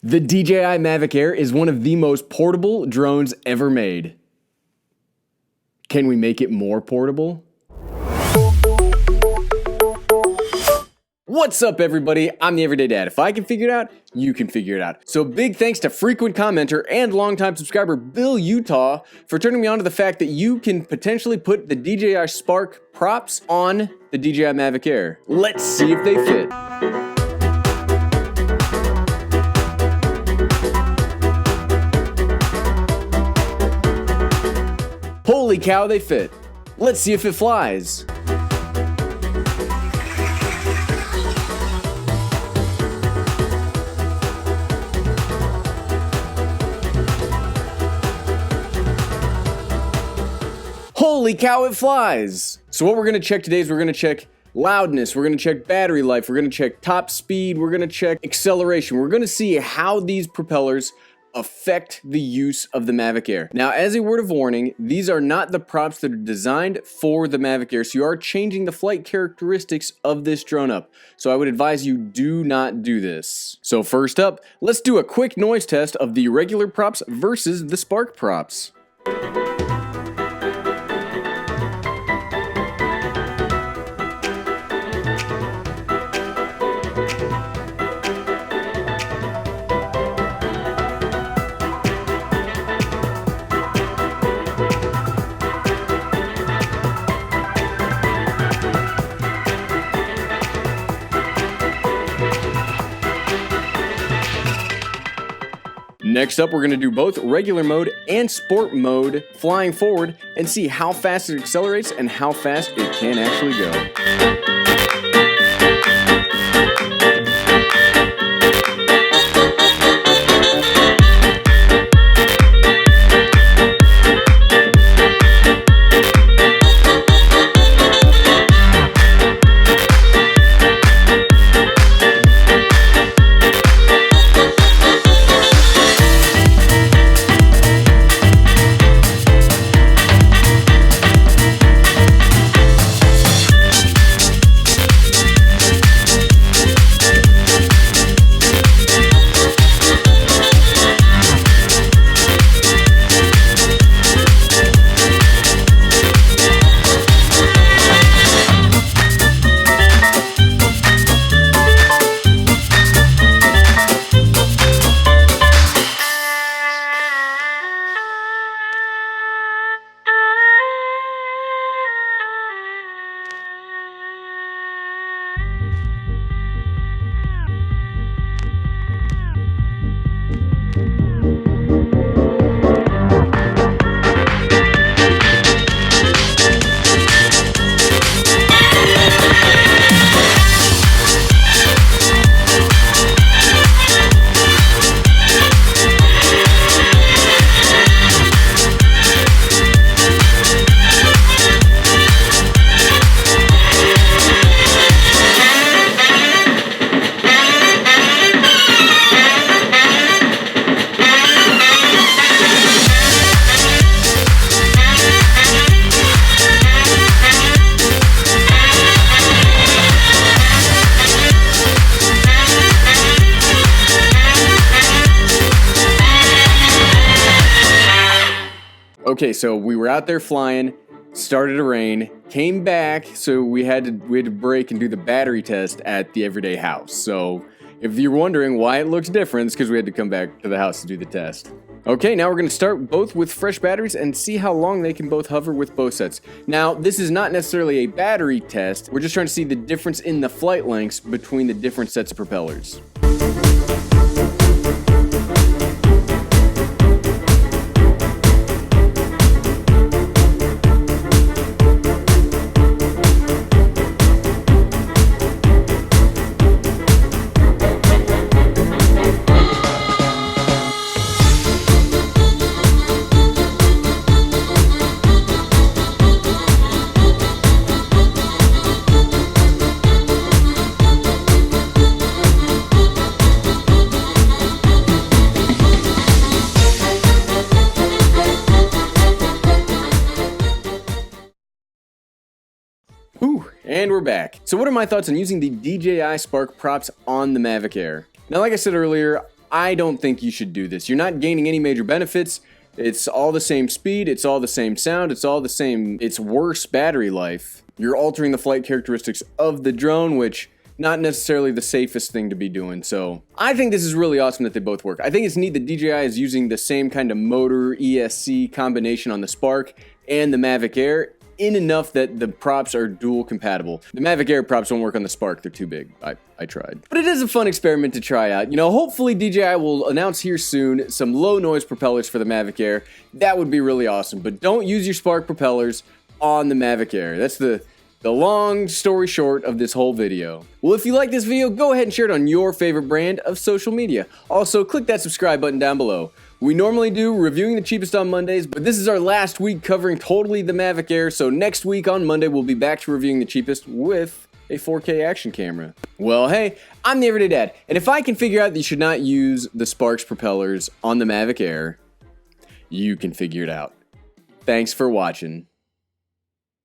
The DJI Mavic Air is one of the most portable drones ever made. Can we make it more portable? What's up, everybody? I'm the Everyday Dad. If I can figure it out, you can figure it out. So big thanks to frequent commenter and longtime subscriber Bill Utah for turning me on to the fact that you can potentially put the DJI Spark props on the DJI Mavic Air. Let's see if they fit. Holy cow, they fit. Let's see if it flies. Holy cow, it flies! So what we're gonna check today is we're gonna check loudness, we're gonna check battery life, we're gonna check top speed, we're gonna check acceleration. We're gonna see how these propellers affect the use of the Mavic Air. Now, as a word of warning, these are not the props that are designed for the Mavic Air, so you are changing the flight characteristics of this drone up. So I would advise you do not do this. So first up, let's do a quick noise test of the regular props versus the Spark props. Next up, we're going to do both regular mode and sport mode flying forward and see how fast it accelerates and how fast it can actually go. Okay, so we were out there flying, started to rain, came back, so we had to break and do the battery test at the Everyday house. So if you're wondering why it looks different, it's because we had to come back to the house to do the test. Okay, now we're going to start both with fresh batteries and see how long they can both hover with both sets. Now, this is not necessarily a battery test. We're just trying to see the difference in the flight lengths between the different sets of propellers. And we're back. So what are my thoughts on using the DJI Spark props on the Mavic Air? Now, like I said earlier, I don't think you should do this. You're not gaining any major benefits. It's all the same speed, it's all the same sound, it's all the same, it's worse battery life. You're altering the flight characteristics of the drone, which not necessarily the safest thing to be doing. So I think this is really awesome that they both work. I think it's neat that DJI is using the same kind of motor ESC combination on the Spark and the Mavic Air in enough that the props are dual compatible. The Mavic Air props don't work on the Spark, they're too big. I tried. But it is a fun experiment to try out. You know, hopefully DJI will announce here soon some low noise propellers for the Mavic Air. That would be really awesome, but don't use your Spark propellers on the Mavic Air. That's the long story short of this whole video. Well, if you like this video, go ahead and share it on your favorite brand of social media. Also, click that subscribe button down below. We normally do reviewing the cheapest on Mondays, but this is our last week covering totally the Mavic Air, so next week on Monday we'll be back to reviewing the cheapest with a 4K action camera. Well, hey, I'm the Everyday Dad, and if I can figure out that you should not use the Spark's propellers on the Mavic Air, you can figure it out. Thanks for watching.